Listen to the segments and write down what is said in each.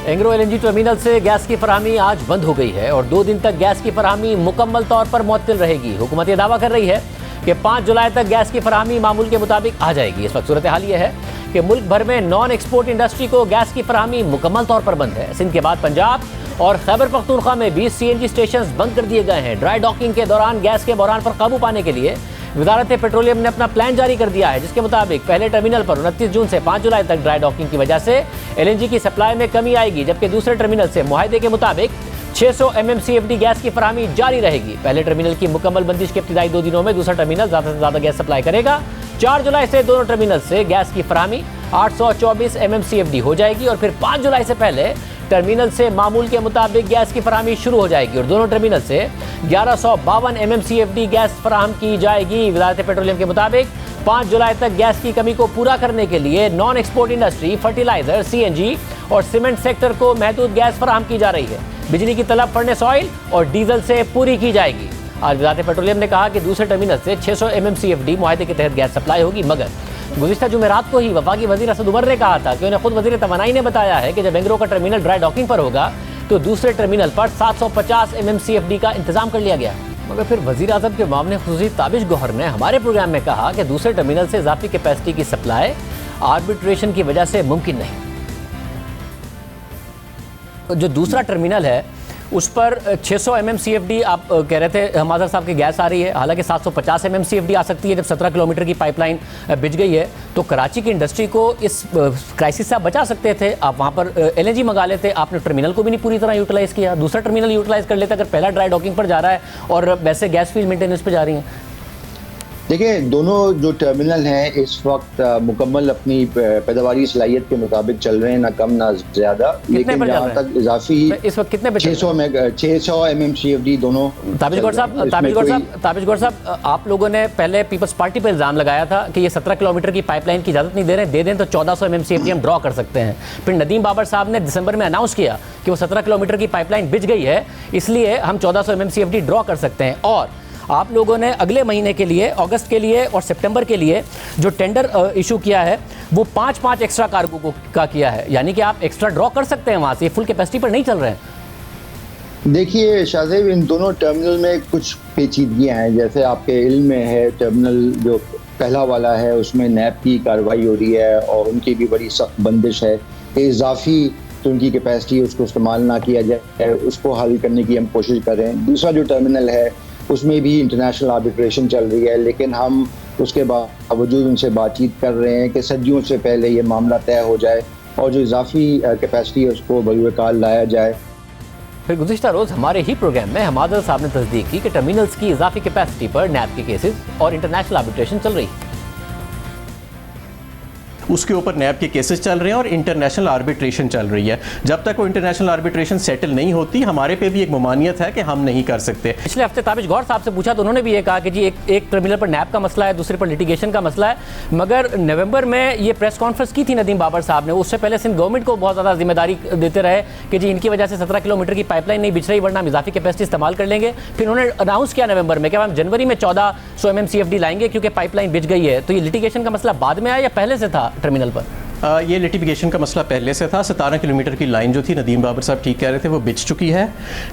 Engro LNG terminal से gas की फराहमी आज बंद हो गई है और 2 दिन तक गैस की फराहमी मुकम्मल तौर पर मुअत्तल रहेगी। हुकूमत ये दावा कर रही है कि 5 जुलाई तक गैस की फराहमी मामूल के मुताबिक आ जाएगी। इस वक्त सूरत हाल ये है कि मुल्क भर में नॉन एक्सपोर्ट इंडस्ट्री को गैस की फराहमी मुकम्मल तौर पर बंद है। सिंध के बाद पंजाब और खैबर पख्तूनख्वा में भी सीएनजी स्टेशन बंद कर दिए गए हैं। ड्राई डॉकिंग के दौरान गैस के बहरान पर काबू पाने के लिए वजारत पेट्रोलियम ने अपना प्लान जारी कर दिया है, जिसके मुताबिक पहले टर्मिनल पर 29 जून से 5 जुलाई तक ड्राई डॉकिंग की वजह से एलएनजी की सप्लाई में कमी आएगी, जबकि दूसरे टर्मिनल से मुआहदे के मुताबिक 600 MMCFD गैस की फराहमी जारी रहेगी। पहले टर्मिनल की मुकम्मल बंदिश के इब्तिदाई 2 दिनों में दूसरा टर्मिनल ज़्यादा से ज़्यादा गैस सप्लाई करेगा। 4 जुलाई से दोनों टर्मिनल से गैस की फराहमी 824 MMCFD हो जाएगी और फिर 5 जुलाई से पहले टर्मिनल से मामूल के मुताबिक गैस की फराहमी शुरू हो जाएगी और दोनों टर्मिनल से 1152 MMCFD गैस फराहम की जाएगी। वजारत पेट्रोलियम के मुताबिक 5 जुलाई तक गैस की कमी को पूरा करने के लिए non export industry, fertiliser, CNG और सीमेंट सेक्टर को महदूद गैस फराहम की जा रही है। बिजली की तलब फर्नेस ऑयल और डीजल से पूरी की जाएगी। आज वजारत पेट्रोलियम ने कहा कि दूसरे टर्मिनल से 600 MMCFD मुआहदे के तहत गैस सप्लाई होगी, मगर गुज़िश्ता जुमेरात को ही वफाकी वज़ीर असद उमर ने कहा था कि उन्हें खुद वज़ीर तवानाई ने बताया है कि जब एंग्रो का टर्मिनल ड्राई डॉकिंग पर होगा तो दूसरे टर्मिनल पर 750 MMCFD का इंतजाम कर लिया गया। मगर फिर वज़ीर आज़म के मामले खुसूसी ताबिश गौहर ने हमारे प्रोग्राम में कहा कि दूसरे टर्मिनल से इजाफी कैपेसिटी की सप्लाई आर्बिट्रेशन की वजह से मुमकिन नहीं। जो दूसरा टर्मिनल है उस पर 600 MMCFD आप कह रहे थे हमारे साहब की गैस आ रही है, हालांकि 750 MMCFD आ सकती है जब 17 किलोमीटर की पाइपलाइन बिछ गई है। तो कराची की इंडस्ट्री को इस क्राइसिस से आप बचा सकते थे, आप वहाँ पर LNG मंगा लेते, आपने टर्मिनल को भी नहीं पूरी तरह यूटिलाइज़ किया, दूसरा टर्मिनल यूटिलाइज़ कर लेते अगर पहला ड्राई डॉकिंग पर जा रहा है और वैसे गैस फील्ड मेंटेनेंस पर जा रही हैं। देखिए, दोनों जो टर्मिनल हैं इस वक्त मुकम्मल अपनी पैदावारी सलाहियत के मुताबिक चल रहे हैं, ना कम ना ज़्यादा। लेकिन जहाँ तक इजाफी इस वक्त कितने 600 MMCFD दोनों। ताबिश गौर साहब, आप लोगों ने पहले पीपल्स पार्टी पर इल्ज़ाम लगाया था कि ये 17 किलोमीटर की पाइपलाइन की इजाज़त नहीं दे रहे, दे दें तो 1400 MMCFD हम ड्रॉ कर सकते हैं। फिर नदीम बाबर साहब ने दिसंबर में अनाउंस किया कि वो 17 किलोमीटर की पाइपलाइन बिछ गई है, इसलिए हम 1400 MMCFD ड्रॉ कर सकते हैं। और आप लोगों ने अगले महीने के लिए, अगस्त के लिए और सितंबर के लिए जो टेंडर इशू किया है वो 5-5 एक्स्ट्रा कार्गो का किया है, यानी कि आप एक्स्ट्रा ड्रॉ कर सकते हैं वहाँ से, फुल कैपेसिटी पर नहीं चल रहे हैं। देखिए शाहजेब, इन दोनों टर्मिनल में कुछ पेचीदगियाँ हैं। जैसे आपके इल्म में है, टर्मिनल जो पहला वाला है उसमें नैब की कार्रवाई हो रही है और उनकी भी बड़ी सख्त बंदिश है कि इजाफी तो उनकी कैपेसिटी उसको इस्तेमाल ना किया जाए, उसको हल करने की हम कोशिश कर रहे हैं। दूसरा जो टर्मिनल है उसमें भी इंटरनेशनल आर्बिट्रेशन चल रही है, लेकिन हम उसके बावजूद उनसे बातचीत कर रहे हैं कि सर्दियों से पहले ये मामला तय हो जाए और जो इजाफी कैपेसिटी है उसको बलवकाल लाया जाए। फिर गुज़िश्ता रोज़ हमारे ही प्रोग्राम में हमादर साहब ने तस्दीक की कि टर्मिनल्स की इजाफी कैपेसिटी पर नैब के केसेस और इंटरनेशनल आर्बिट्रेशन चल रही है। उसके ऊपर नैब के केसेस चल रहे हैं और इंटरनेशनल आर्बिट्रेशन चल रही है। जब तक वो इंटरनेशनल आर्बिट्रेशन सेटल नहीं होती, हमारे पे भी एक ममानियत है कि हम नहीं कर सकते। पिछले हफ्ते ताबिश गौर साहब से पूछा तो उन्होंने भी ये कहा कि जी एक टर्मिनल पर नैब का मसला है, दूसरे पर लिटिगेशन का मसला है। मगर नवंबर में ये प्रेस कॉन्फ्रेंस की थी नदीम बाबर साहब ने, उससे पहले सिंध गवर्नमेंट को बहुत ज़्यादा जिम्मेदारी देते रहे कि जी इनकी वजह से 17 किलोमीटर की पाइपलाइन नहीं बिछ रही, वरना हम इजाफी कैपेसिटी इस्तेमाल कर लेंगे। फिर उन्होंने अनाउंस किया नवंबर में कि हम जनवरी में 1400 MMCFD लाएंगे क्योंकि पाइपलाइन बिछ गई है। तो ये लिटिगेशन का मसला बाद में आया या पहले से था टर्मिनल पर? ये लिटिगेशन का मसला पहले से था। 17 किलोमीटर की लाइन जो थी, नदीम बाबर साहब ठीक कह रहे थे, वो बिछ चुकी है।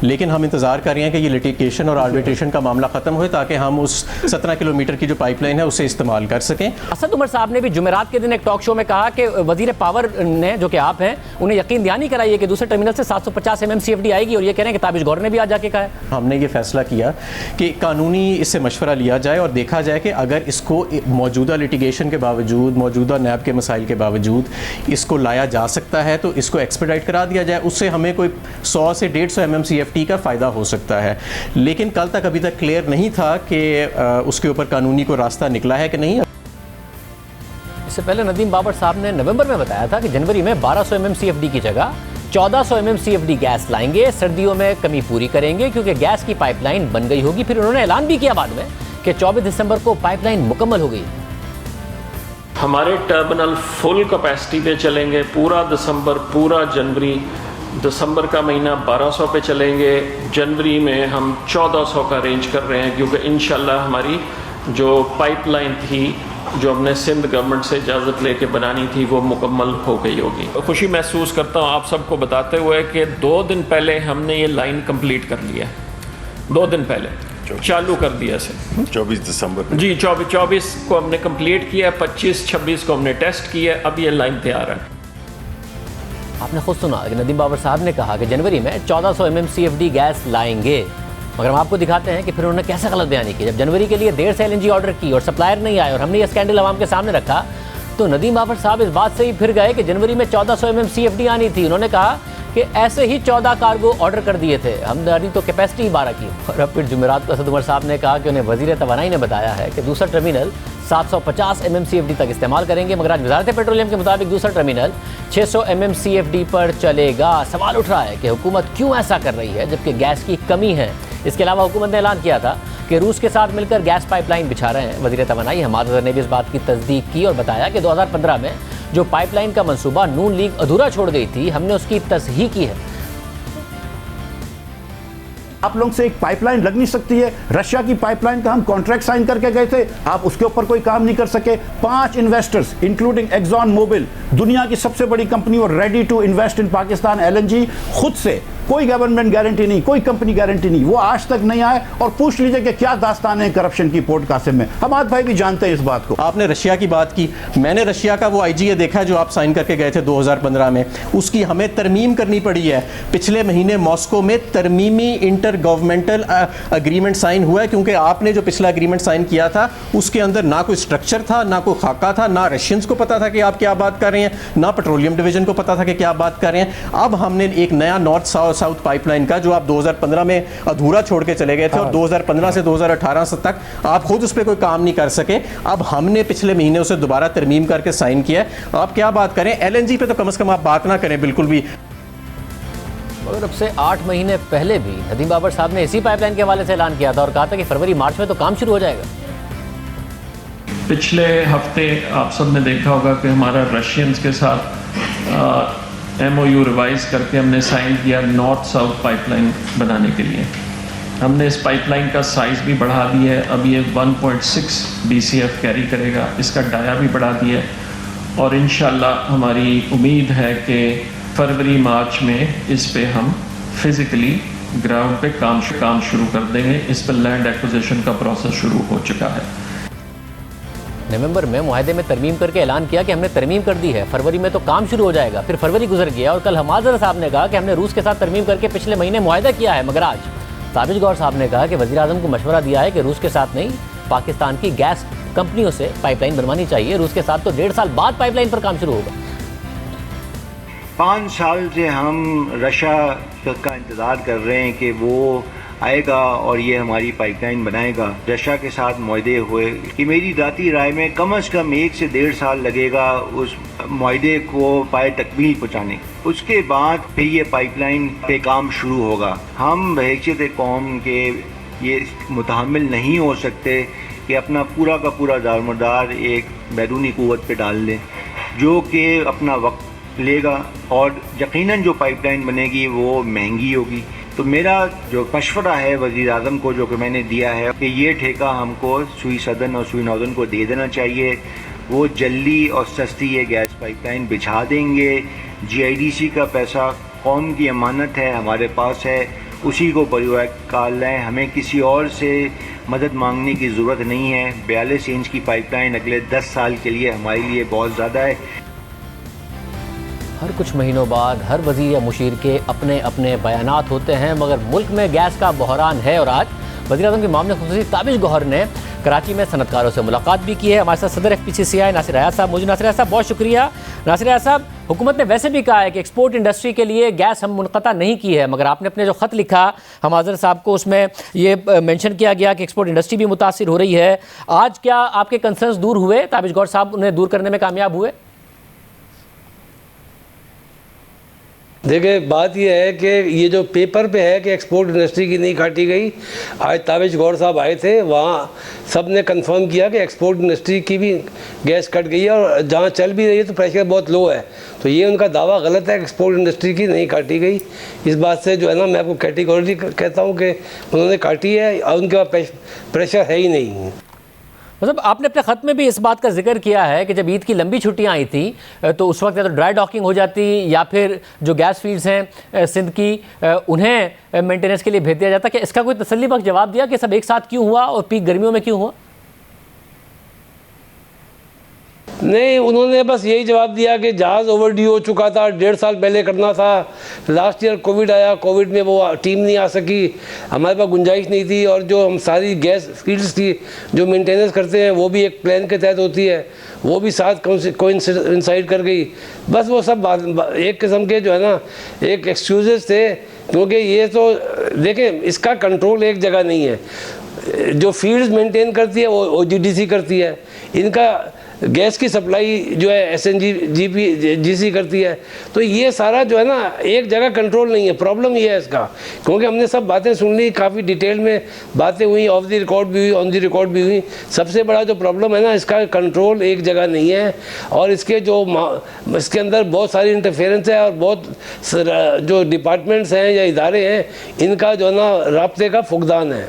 लेकिन हम इंतज़ार कर रहे हैं कि ये लिटिगेशन और आर्बिट्रेशन का मामला ख़त्म हो ताकि हम उस 17 किलोमीटर की जो पाइपलाइन है उसे इस्तेमाल कर सकें। असद उमर साहब ने भी जुमेरात के दिन एक टॉक शो में कहा कि वज़ीर पावर ने, जो कि आप हैं, उन्हें यकीन दहानी कराई है कि दूसरे टर्मिनल से 750 MMCFD आएगी और ये कह रहे हैं कि ताबिश गौर ने भी आज जाके कहा है। हमने ये फैसला किया कि कानूनी इससे मशवरा लिया जाए और देखा जाए कि अगर इसको मौजूदा लिटिगेशन के बावजूद, मौजूदा नैब के मसाइल के बावजूद इसको लाया जा सकता है तो इसको एक्सपेडाइट करा दिया जाए। उससे हमें कोई 100 से 150 MMCFD का फ़ायदा हो सकता है। लेकिन कल तक अभी तक क्लियर नहीं था कि उसके ऊपर कानूनी को रास्ता निकला है कि नहीं। इससे पहले नदीम बाबर साहब ने नवंबर में बताया था कि जनवरी में 1200 MMCFD की जगह 1400 MMCFD गैस लाएंगे, सर्दियों में कमी पूरी करेंगे क्योंकि गैस की पाइपलाइन बन गई होगी। फिर उन्होंने ऐलान भी किया बाद में कि 24 दिसंबर को पाइपलाइन मुकम्मल हो गई। हमारे टर्मिनल फुल कैपेसिटी पे चलेंगे, पूरा दिसंबर, पूरा जनवरी। दिसंबर का महीना 1200 पे चलेंगे, जनवरी में हम 1400 का रेंज कर रहे हैं क्योंकि इंशाल्लाह हमारी जो पाइपलाइन थी जो हमने सिंध गवर्नमेंट से इजाज़त लेके बनानी थी वो मुकम्मल हो गई होगी। खुशी महसूस करता हूँ आप सबको बताते हुए कि 2 दिन पहले हमने ये लाइन कंप्लीट कर लिया है। 2 दिन पहले चालू कर दिया इसे 24 दिसंबर जी। 24 को हमने कंप्लीट किया, 25-26 को हमने टेस्ट किया, अब ये लाइन तैयार है। आपने खुद सुना कि नदीम बाबर साहब ने कहा कि जनवरी में 1400 MMCFD गैस लाएंगे, मगर हम आपको दिखाते हैं कि फिर उन्होंने कैसे गलत बयानी की। जब जनवरी के लिए देर से LNG ऑर्डर की और सप्लायर नहीं आए और हमने ये स्कैंडल आवाम के सामने रखा, तो नदीम बाबर साहब इस बात से ही फिर गए कि जनवरी में 1400 MMCFD आनी थी। उन्होंने कहा कि ऐसे ही 14 कार्गो ऑर्डर कर दिए थे, हमने तो कैपेसिटी 12 की। और अब फिर जुमेरात को असद उमर साहब ने कहा कि उन्हें वज़ीर तवानाई ने बताया है कि दूसरा टर्मिनल 750 MMCFD तक इस्तेमाल करेंगे, मगर आज वज़ारत पेट्रोलियम के मुताबिक दूसरा टर्मिनल 600 MMCFD पर चलेगा। सवाल उठ रहा है कि हुकूमत क्यों ऐसा कर रही है जबकि गैस की कमी है। इसके अलावा हुकूमत ने ऐलान किया था कि रूस के साथ मिलकर गैस पाइपलाइन बिछा रहे हैं। वज़ीर तवानाई हमाद अज़हर ने भी इस बात की तस्दीक की और बताया कि 2015 में जो पाइपलाइन का मंसूबा नून लीग अधूरा छोड़ गई थी, हमने उसकी तस्हीह की है। आप लोगों से एक पाइपलाइन लग नहीं सकती है। रशिया की पाइपलाइन का हम कॉन्ट्रैक्ट साइन करके गए थे, आप उसके ऊपर कोई काम नहीं कर सके। 5 इन्वेस्टर्स इंक्लूडिंग एक्सॉन मोबिल, दुनिया की सबसे बड़ी कंपनी और ready to invest in Pakistan LNG, खुद से कोई गवर्नमेंट गारंटी नहीं, कोई कंपनी गारंटी नहीं, वो आज तक नहीं आए। और पूछ लीजिए कि क्या दास्तान है करप्शन की पोर्ट कासिम में। हमाद भाई भी जानते हैं इस बात को। आपने रशिया की बात की, मैंने रशिया का वो IGA देखा जो आप साइन करके गए थे 2015 में, उसकी हमें तरमीम करनी पड़ी है। पिछले महीने मॉस्को में तरमीमी इंटर गवर्नमेंटल अग्रीमेंट साइन हुआ है, क्योंकि आपने जो पिछला अग्रीमेंट साइन किया था उसके अंदर ना कोई स्ट्रक्चर था, ना कोई खाका था, ना रशियंस को पता था कि आप क्या बात कर रहे हैं, ना पेट्रोलियम डिवीजन को पता था कि क्या बात कर रहे हैं। अब हमने एक नया नॉर्थ साउथ पाइपलाइन का, जो आप 2015 में अधूरा छोड़ के चले गए थे और 2015 से 2018 तक आप खुद उस पर कोई काम नहीं कर सके, अब हमने पिछले महीने उसे दोबारा तरमीम करके साइन किया है। आप क्या बात करें, LNG पे तो कम से कम आप बात ना करें बिल्कुल भी। मगर अब से 8 महीने पहले भी नदीम बाबर साहब ने इसी पाइपलाइन के हवाले से ऐलान किया था और कहा था कि फरवरी मार्च में तो काम शुरू हो जाएगा। पिछले हफ्ते आप सब ने देखा होगा कि हमारा रशियंस के साथ MOU रिवाइज करके हमने साइन किया नॉर्थ साउथ पाइपलाइन बनाने के लिए। हमने इस पाइपलाइन का साइज़ भी बढ़ा दिया है, अब ये 1.6 BCF कैरी करेगा, इसका डाया भी बढ़ा दिया है और इंशाल्लाह हमारी उम्मीद है कि फरवरी मार्च में इस पे हम फिज़िकली ग्राउंड पे काम शुरू कर देंगे। इस पर लैंड एक्विजिशन का प्रोसेस शुरू हो चुका है। नवंबर में मुआहदे में तरमीम करके ऐलान किया कि हमने तरमीम कर दी है, फरवरी में तो काम शुरू हो जाएगा। फिर फरवरी गुजर गया और कल हमाद अज़हर साहब ने कहा कि हमने रूस के साथ तरमीम करके पिछले महीने मुआहदा किया है, मगर आज ताबिश गौहर साहब ने कहा कि वज़ीर आज़म को मशवरा दिया है कि रूस के साथ नहीं, पाकिस्तान की गैस कंपनियों से पाइपलाइन बनवानी चाहिए। रूस के साथ तो 1.5 साल बाद पाइपलाइन पर काम शुरू होगा। 5 साल से हम रशिया का इंतज़ार कर रहे हैं कि वो आएगा और ये हमारी पाइपलाइन बनाएगा। रशिया के साथ मुआहदे हुए कि मेरी ज़ाती राय में कम से कम 1 से 1.5 साल लगेगा उस मुआहदे को पाए तकमील पहुँचाने। उसके बाद फिर ये पाइपलाइन पे काम शुरू होगा। हम बहैसियत कौम के ये मुतहम्मिल नहीं हो सकते कि अपना पूरा का पूरा दारोमदार एक बैरूनी क़ुव्वत पे डाल दें, जो कि अपना वक्त लेगा और यकीनन जो पाइपलाइन बनेगी वो महंगी होगी। तो मेरा जो मशवरा है वज़ीर आज़म को, जो कि मैंने दिया है, कि ये ठेका हमको सुई सदन और सुई नॉर्दर्न को दे देना चाहिए। वो जल्दी और सस्ती ये गैस पाइपलाइन बिछा देंगे। GIDC का पैसा कौम की अमानत है, हमारे पास है, उसी को बरकाल लें। हमें किसी और से मदद मांगने की ज़रूरत नहीं है। 42 इंच की पाइपलाइन अगले 10 साल के लिए हमारे लिए बहुत ज़्यादा है। हर कुछ महीनों बाद हर वज़ीर या मुशीर के अपने अपने बयानात होते हैं, मगर मुल्क में गैस का बहरान है। और आज वज़ीर आज़म के मामले खुसूसी ताबिश गौहर ने कराची में सनतकारों से मुलाकात भी की है। हमारे साथ सदर FPCCI नासिर हयात साहब मौजूद। नासिर हयात साहब बहुत शुक्रिया। नासिर हयात साहब, हुकूमत ने वैसे भी कहा है कि एक्सपोर्ट इंडस्ट्री के लिए गैस हम मुनक़ता नहीं की है, मगर आपने अपने जो ख़त लिखा हमाद अज़हर साहब को, उसमें ये मेंशन किया गया कि एक्सपोर्ट इंडस्ट्री भी मुतासिर हो रही है। आज क्या आपके कंसर्न्स दूर हुए? ताबिश गौहर साहब उन्हें दूर करने में कामयाब हुए? देखिए, बात यह है कि ये जो पेपर पे है कि एक्सपोर्ट इंडस्ट्री की नहीं काटी गई, आज ताबिश गौहर साहब आए थे, वहाँ सब ने कंफर्म किया कि एक्सपोर्ट इंडस्ट्री की भी गैस कट गई है और जहाँ चल भी रही है तो प्रेशर बहुत लो है। तो ये उनका दावा गलत है, एक्सपोर्ट इंडस्ट्री की नहीं काटी गई। इस बात से जो है ना, मैं आपको कैटेगोरी कहता हूँ कि उन्होंने काटी है और उनके पास प्रेशर है ही नहीं। मतलब आपने अपने खत में भी इस बात का जिक्र किया है कि जब ईद की लंबी छुट्टियां आई थी तो उस वक्त या तो ड्राई डॉकिंग हो जाती या फिर जो गैस फील्ड्स हैं सिंध की उन्हें मेंटेनेंस के लिए भेज दिया जाता। कि इसका कोई तसल्लीबख्श जवाब दिया कि सब एक साथ क्यों हुआ और पीक गर्मियों में क्यों हुआ? नहीं, उन्होंने बस यही जवाब दिया कि जहाज़ ओवरड्यू हो चुका था, 1.5 साल पहले करना था। लास्ट ईयर कोविड आया, कोविड में वो टीम नहीं आ सकी, हमारे पास गुंजाइश नहीं थी। और जो हम सारी गैस फील्ड्स की जो मेंटेनेंस करते हैं वो भी एक प्लान के तहत होती है, वो भी साथ कोइंसाइड कर गई। बस वो सब एक किस्म के जो है ना एक एक्सक्यूजेस थे, क्योंकि ये तो देखें इसका कंट्रोल एक जगह नहीं है। जो फील्ड्स मेंटेन करती है वो OGDC करती है, इनका गैस की सप्लाई जो है SNGC करती है। तो ये सारा जो है ना एक जगह कंट्रोल नहीं है। प्रॉब्लम ये है इसका, क्योंकि हमने सब बातें सुन ली, काफ़ी डिटेल में बातें हुई, ऑफ द रिकॉर्ड भी हुई, ऑन द रिकॉर्ड भी हुई। सबसे बड़ा जो प्रॉब्लम है ना, इसका कंट्रोल एक जगह नहीं है और इसके अंदर बहुत सारी इंटरफेरेंस है और बहुत जो डिपार्टमेंट्स हैं या इदारे हैं इनका जो है ना राब्ते का फुकदान है।